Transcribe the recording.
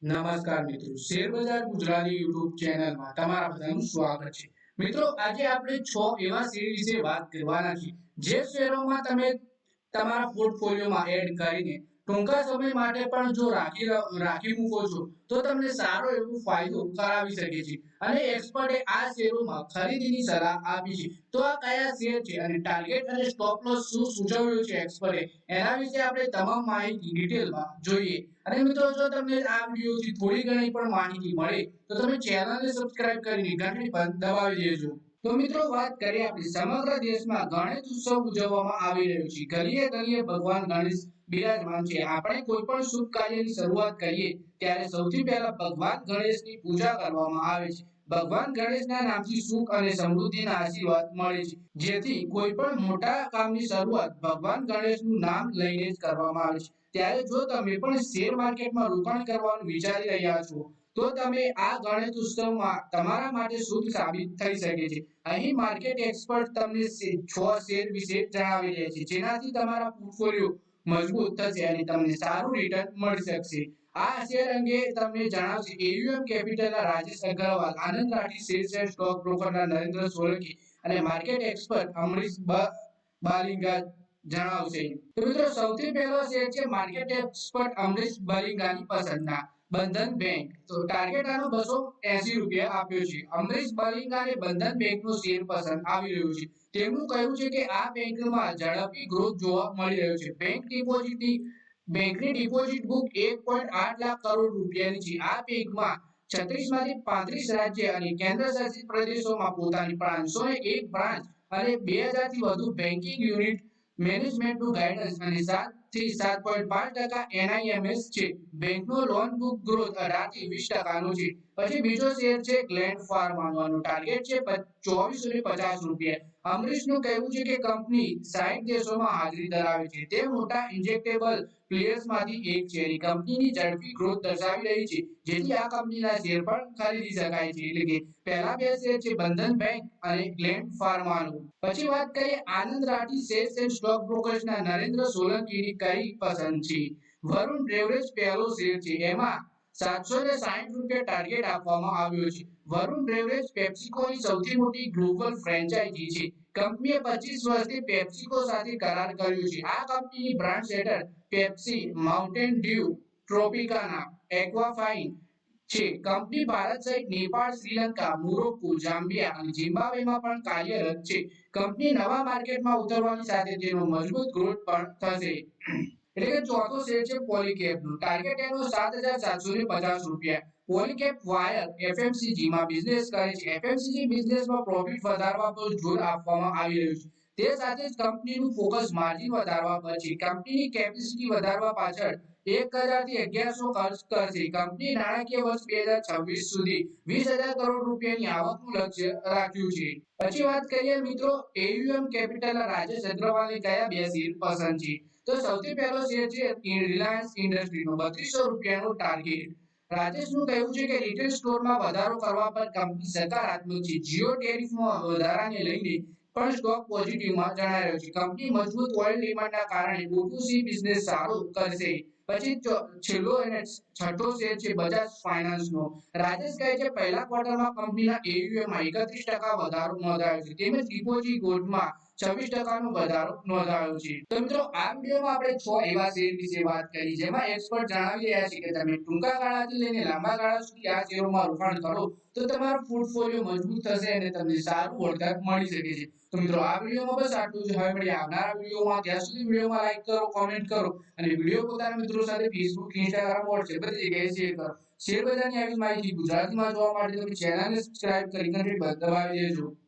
નમસ્કાર મિત્રો, શેરબજાર ગુજરાતી યુટ્યુબ ચેનલમાં તમારા બધાનું સ્વાગત છે. મિત્રો, આજે આપણે 6 એવા શેર વિશે વાત કરવાના છીએ જે શેરોમાં તમે તમારા પોર્ટફોલિયોમાં એડ કરીને ટૂંકા સમય માટે પણ જો રાખી મૂકો છો તો તમને સારો એવો ફાયદો કરાવી શકે છે. અને એક્સપર્ટે આ શેરોમાં ખરીદીની સલાહ આપી છે. તો આ કયા શેર છે અને ટાર્ગેટ અને સ્ટોપ લોસ શું સૂચવ્યું છે એક્સપર્ટે, એના વિશે આપણે તમામ માહિતી ડિટેલમાં જોઈએ. અને મિત્રો, જો તમને આ વિડીયોથી થોડી ઘણી પણ માહિતી મળે તો તમે ચેનલને સબસ્ક્રાઇબ કરીને ઘંટડી પર દબાવી દેજો. તો મિત્રો, વાત કરીએ આપણે સમગ્ર દેશમાં ગણેશ ઉત્સવ ઉજવવામાં આવી રહ્યો છે. ગલીએ ગલીએ ભગવાન ગણેશ બિરાજમાન છે. આપણે કોઈ પણ શુભ કાર્યની શરૂઆત કરીએ ત્યારે સૌથી પહેલા ભગવાન ગણેશની પૂજા કરવામાં આવે છે. ભગવાન ગણેશના નામથી સુખ અને સમૃદ્ધિના આશીર્વાદ મળે છે. જેથી કોઈ પણ મોટા કામની શરૂઆત ભગવાન ગણેશનું નામ લઈને જ કરવામાં આવે છે. ત્યારે જો તમે પણ શેર માર્કેટમાં રોકાણ કરવાનું વિચારી રહ્યા છો તો તમે આ ગણેશ ઉત્સવમાં તમારા માટે શુભ સાબિત થઈ શકે છે. અહીં માર્કેટ એક્સપર્ટ તમને 6 શેર વિશે જણાવી રહ્યા છે જેનાથી તમારા પોર્ટફોલિયો મજબૂત થશે અને તમને સારું રિટર્ન મળી શકશે. આ શેર અંગે તમને જણાવશે એયુએમ કેપિટલના Rajesh Agrawal, Anand Rathi shares and stock બ્રોકરના નરેન્દ્ર સોલંકી અને માર્કેટ એક્સપર્ટ અમરીશ બાલિંગા જણાવશે. તો મિત્રો, સૌથી પહેલો શેર છે માર્કેટ એક્સપર્ટ અમરીશ બાલિંગાની પસંદના બંધન બેંક. તો ટાર્ગેટ આનો ₹280 આપ્યો છે. અમરીશ બાલિંગાને બંધન બેંકનો શેર પસંદ આવી રહ્યો છે. તેમનું કહેવું છે કે આ બેંકમાં ઝડપી ગ્રોથ જોવા મળી રહ્યો છે. બેંકની ડિપોઝિટ બુક 1.8 લાખ કરોડ રૂપિયાની છે. આ બેંકમાં 36 માંથી 35 રાજ્ય અને કેન્દ્ર શાસિત પ્રદેશોમાં પોતાની 501 બ્રાન્ચ અને 2000 થી વધુ બેન્કિંગ યુનિટ મેનેજમેન્ટનું ગાઈડન્સ અને 7 થી 7.5% એનઆઈએમએસ છે. બેંકનો લોન બુક ગ્રોથ 18 થી 20% છે. પછી બીજો શેર છે ગ્લેન્ડ ફાર્માનો. ટાર્ગેટ છે ₹2450. અમરીશનું કહેવું છે કે કંપની 60 દેશોમાં હાજરી ધરાવે છે. તે મોટા ઇન્જેક્ટેબલ પ્લેયર્સમાંથી એક છે. કંપનીની ઝડપી ગ્રોથ દર્શાવી રહી છે જેથી આ કંપનીના શેર પણ ખરીદી શકાય છે. એટલે કે પહેલા બે શેર છે બંધન બેંક અને ગ્લેન્ડ ફાર્માનો. પછી વાત કરીએ Anand Rathi shares and stock બ્રોકર્સના નરેન્દ્ર સોલંકીની કઈ પસંદ છે. વરુણ બ્રેવરેજ પહેલો શેર છે. એમાં ₹760 ટાર્ગેટ આપવામાં આવ્યો છે. વરુણ બ્રેવરેજ પેપ્સિકોની સૌથી મોટી ગ્લોબલ ફ્રેન્ચાઇઝી છે. કંપનીએ 25 વર્ષથી પેપ્સિકો સાથે કરાર કર્યો છે. આ કંપનીની બ્રાન્ડ્સ હેઠળ પેપ્સી, માઉન્ટેન ડ્યુ, ટ્રોપિકાના, એક્વાફાઇન છે. કંપની ભારત સહિત નેપાળ, શ્રીલંકા, મોરોક્કો, જામ્બિયા અને ઝિમ્બાબ્વેમાં પણ કાર્યરત છે. કંપની નવા માર્કેટમાં ઉતરવાની સાથે તેનો મજબૂત ગ્રોથ પણ થશે. એટલે કે ચોથો શેર છે પોલીકેબનો. ટાર્ગેટ એનો ₹7750. પોલીકેબ વાયર એફએમસીજી માં બિઝનેસ કરે છે. એફએમસીજી બિઝનેસમાં પ્રોફિટ વધારવા પર જોર આપવામાં આવી રહ્યું છે. તે સાથે જ કંપનીનું ફોકસ માર્જિન વધારવા પર છે. કંપનીની કેપેસિટી વધારવા પાછળ 1000 થી 1100 ખર્ચ કરશે. કંપની નાણાકીય વર્ષ 2026 સુધી ₹20000 કરોડ રૂપિયાની આવકનું લક્ષ્ય રાખ્યું છે. પછી વાત કરીએ મિત્રો, એયુએમ કેપિટલના રાજેશ અગ્રવાલને કયા બે શેર પસંદ છે. તો સૌથી પહેલો શેર છે રિલાયન્સ ઇન્ડસ્ટ્રીનો ₹3200 ટાર્ગેટ. રાજેશનું કહેવું છે કે રિટેલ સ્ટોરમાં વધારો કરવા પર કંપની સકારાત્મક છે. જીઓ ટેરિફમાં વધારાને લઈને પણ સ્ટોક પોઝિટિવમાં જણાઈ રહ્યો છે. કંપની મજબૂત ઓઇલ ડિમાન્ડના કારણે O2C બિઝનેસ સારો કરશે. પછી છેલ્લો અને છઠ્ઠો શેર છે બજાજ ફાઇનાન્સનો. રાજેશ કહે છે પહેલા ક્વાર્ટરમાં કંપનીના એયુએમમાં 31% વધારો નોંધાયો છે. તેમજ ડિપોઝિટ ગ્રોથમાં 26% નો વધારો નોંધાયો છે. તો મિત્રો, આ વિડીયોમાં આપણે 6 એવા શેર વિશે વાત કરી જેમાં એક્સપર્ટ જણાવી રહ્યા છે કે તમે ટૂંકા ગાળાથી લઈને લાંબા ગાળા સુધી આ શેરોમાં રોકાણ કરો તો તમારો પોર્ટફોલિયો મજબૂત થશે અને તમને સારું વળતર મળી શકે છે. તો મિત્રો, આ વિડીયોમાં બસ આટલું જ. હવે મળીએ આવનારા વિડીયોમાં. ત્યાં સુધી વિડીયોમાં લાઈક કરો, કોમેન્ટ કરો અને વિડીયો પોતાના મિત્રો સાથે ફેસબુક, ઇન્સ્ટાગ્રામ, વોટ્સએપ બધી જગ્યાએ શેર કરો. શેર બજારની આવી માહિતી ગુજરાતીમાં જોવા માટે તમે ચેનલને સબસ્ક્રાઇબ કરી ઘંટડી દબાવી દેજો.